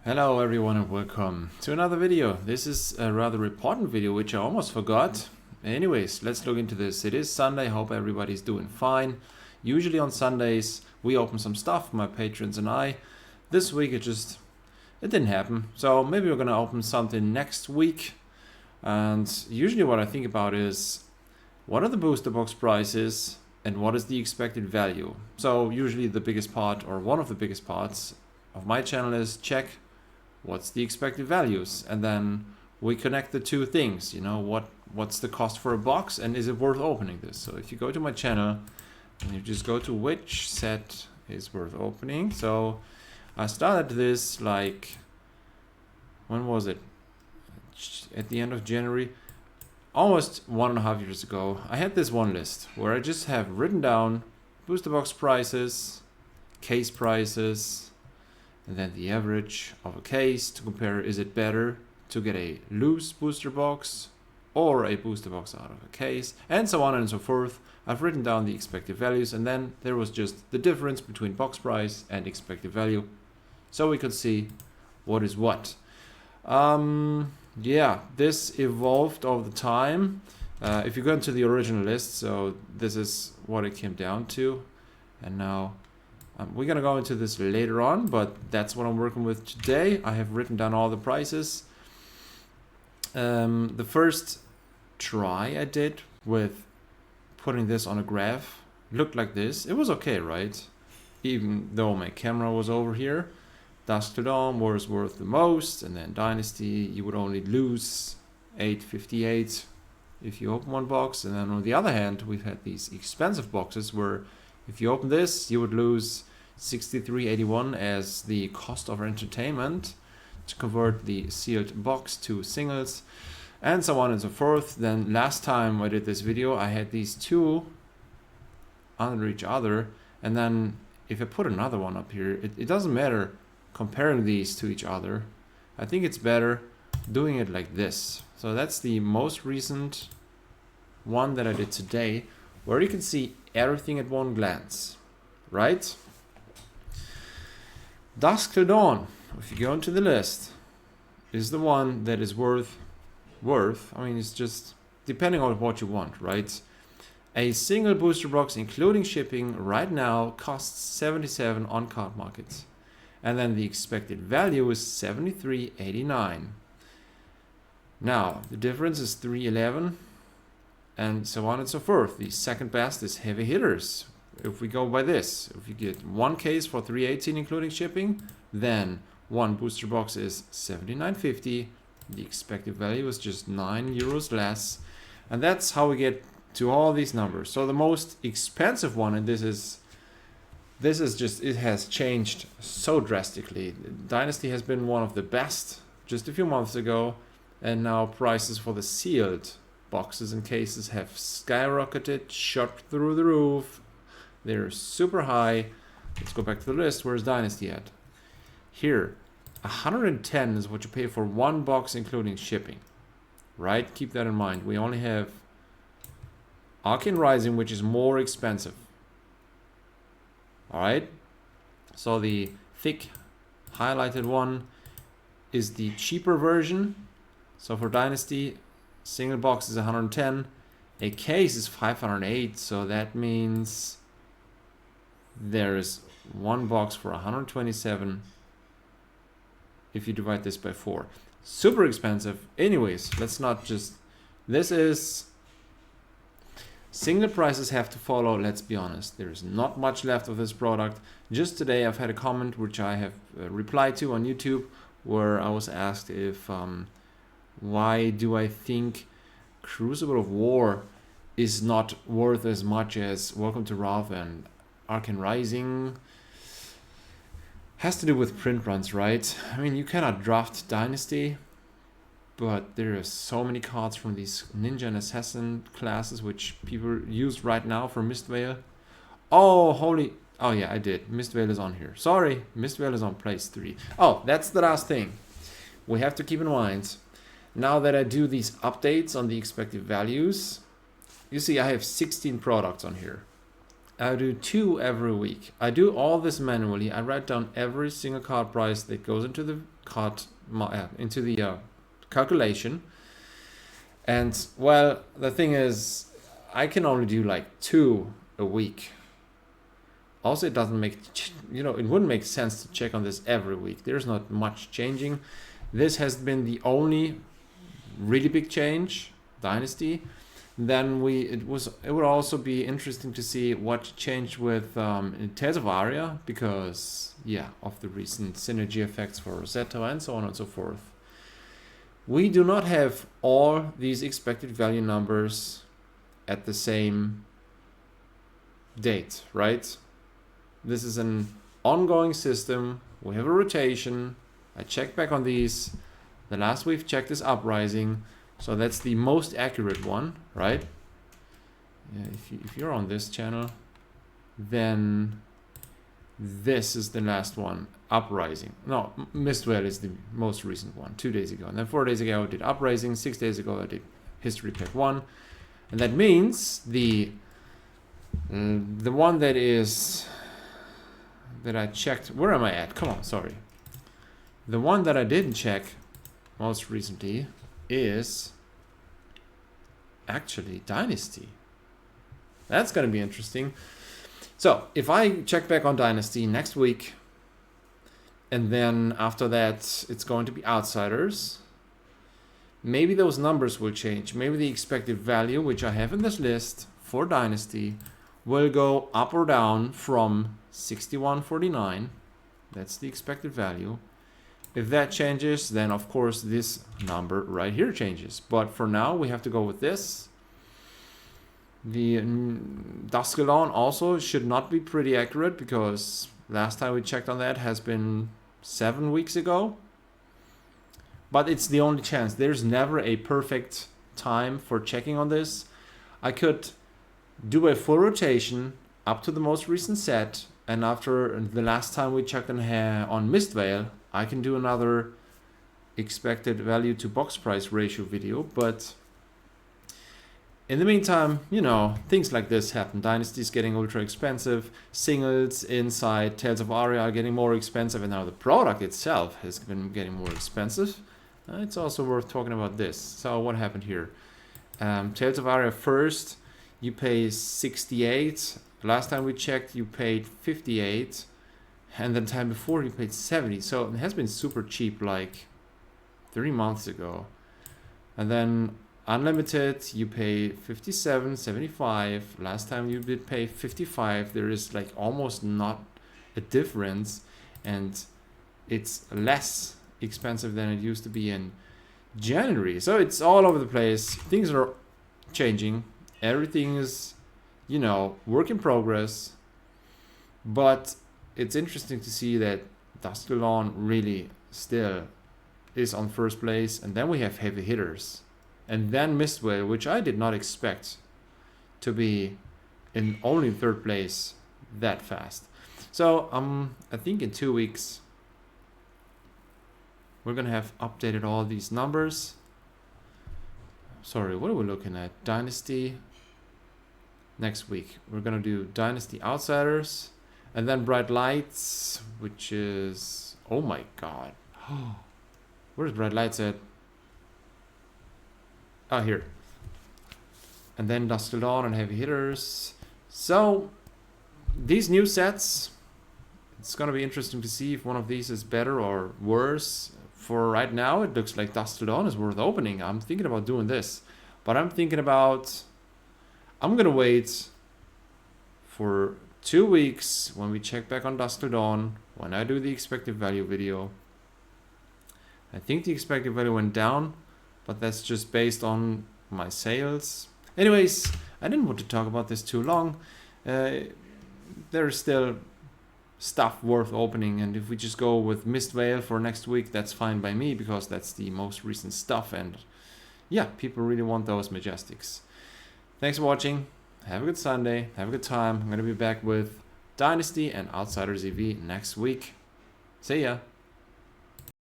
Hello everyone and welcome to another video. This is a rather important video which I almost forgot. Anyways, let's look into this. It is Sunday, hope everybody's doing fine. Usually on Sundays we open some stuff, my patrons and I. This week it didn't happen. So maybe we're gonna open something next week. And usually what I think about is what are the booster box prices and what is the expected value. So usually the biggest part or one of the biggest parts of my channel is check what's the expected values, and then we connect the two things. You know, what's the cost for a box and is it worth opening this. So if you go to my channel and you just go to which set is worth opening. So I started this like, when was it? At the end of January, almost 1.5 years ago. I had this one list where I just have written down booster box prices, case prices, and then the average of a case to compare, is it better to get a loose booster box or a booster box out of a case, and so on and so forth. I've written down the expected values, and then there was just the difference between box price and expected value, so we could see what is what. Yeah, this evolved over the time. If you go into the original list, so this is what it came down to, and now we're gonna go into this later on, but that's what I'm working with today. I have written down all the prices. The first try I did with putting this on a graph looked like this. It was okay, right? Even though my camera was over here. Dusk to Dawn was worth the most, and then Dynasty, you would only lose 858 if you open one box. And then on the other hand, we've had these expensive boxes where if you open this, you would lose 63.81 as the cost of entertainment to convert the sealed box to singles, and so on and so forth. Then last time I did this video, I had these two under each other, and then if I put another one up here, it doesn't matter comparing these to each other. I think it's better doing it like this. So that's the most recent one that I did today, where you can see everything at one glance, right? Dusk till Dawn, if you go into the list, is the one that is worth, I mean, it's just depending on what you want, right? A single booster box, including shipping, right now costs 77 on cardmarket. And then the expected value is 73.89. Now, the difference is 311. And so on and so forth. The second best is heavy hitters. If we go by this, if you get one case for 318 including shipping, then one booster box is 79.50. The expected value is just €9 less. And that's how we get to all these numbers. So the most expensive one, and this is just, it has changed so drastically. Dynasty has been one of the best just a few months ago, and now prices for the sealed boxes and cases have skyrocketed, shot through the roof. They're super high. Let's go back to the list. Where's Dynasty at? Here, 110 is what you pay for one box including shipping, right? Keep that in mind. We only have Arcane Rising, which is more expensive. All right. So the thick highlighted one is the cheaper version. So for Dynasty, single box is 110, a case is 508, so that means there is one box for 127 if you divide this by 4. Super expensive. Anyways, let's not just, this is, single prices have to follow, let's be honest. There's not much left of this product. Just today I've had a comment which I have replied to on YouTube, where I was asked if why do I think Crucible of War is not worth as much as Welcome to Wrath and Arcane Rising. Has to do with print runs, right? I mean, you cannot draft Dynasty, but there are so many cards from these Ninja and Assassin classes which people use right now for Mistveil. Oh yeah, I did. Mistveil is on here. Sorry, Mistveil is on place 3. Oh, that's the last thing we have to keep in mind. Now that I do these updates on the expected values, you see I have 16 products on here. I do 2 every week. I do all this manually. I write down every single card price that goes into the calculation. And well, the thing is, I can only do like 2 a week. Also, it doesn't make, it wouldn't make sense to check on this every week. There's not much changing. This has been the only really big change, Dynasty. Then it would also be interesting to see what changed with Tales of Aria, because of the recent synergy effects for Rosetta and so on and so forth. We do not have all these expected value numbers at the same date, right? This is an ongoing system. We have a rotation. I check back on these. The last we've checked is uprising. So that's the most accurate one, right? Yeah, if you're on this channel, then this is the last one, uprising. No, Mistwell is the most recent one, 2 days ago. And then 4 days ago I did uprising, 6 days ago I did history pack 1. And that means the one that I checked, where am I at? Come on, sorry. The one that I didn't check most recently is actually Dynasty. That's going to be interesting. So if I check back on Dynasty next week, and then after that it's going to be Outsiders, maybe those numbers will change. Maybe the expected value, which I have in this list for Dynasty, will go up or down from 61.49. That's the expected value. If that changes, then of course this number right here changes. But for now, we have to go with this. The Duskalon also should not be pretty accurate, because last time we checked on that has been 7 weeks ago. But it's the only chance. There's never a perfect time for checking on this. I could do a full rotation up to the most recent set, and after the last time we checked on Mistveil, I can do another expected value to box price ratio video. But in the meantime, things like this happen. Dynasty is getting ultra expensive. Singles inside Tales of Aria are getting more expensive, and now the product itself has been getting more expensive. It's also worth talking about this. So what happened here? Tales of Aria first, you pay 68. Last time we checked, you paid 58. And the time before, you paid 70. So it has been super cheap, like 3 months ago. And then Unlimited, you pay 57.75. Last time you did pay 55. There is like almost not a difference, and it's less expensive than it used to be in January. So it's all over the place. Things are changing. Everything is, work in progress. But it's interesting to see that Duskalon really still is on first place, and then we have heavy hitters. And then Mistwell, which I did not expect to be in only third place that fast. So I think in 2 weeks we're gonna have updated all these numbers. Sorry, what are we looking at? Dynasty. Next week we're gonna do Dynasty Outsiders, and then Bright Lights, which is, oh my god, where's Bright Lights at? Oh, here. And then Dusk Till Dawn and Heavy Hitters. So these new sets, it's gonna be interesting to see if one of these is better or worse. For right now, it looks like Dusk Till Dawn is worth opening. I'm thinking about doing this, but I'm gonna wait for 2 weeks when we check back on Dusk Till Dawn, when I do the expected value video. I think the expected value went down, but that's just based on my sales. Anyways, I didn't want to talk about this too long. There's still stuff worth opening, and if we just go with Mistveil for next week, that's fine by me, because that's the most recent stuff, and yeah, people really want those Majestics. Thanks for watching. Have a good Sunday. Have a good time. I'm going to be back with Dynasty and Outsiders EV next week. See ya.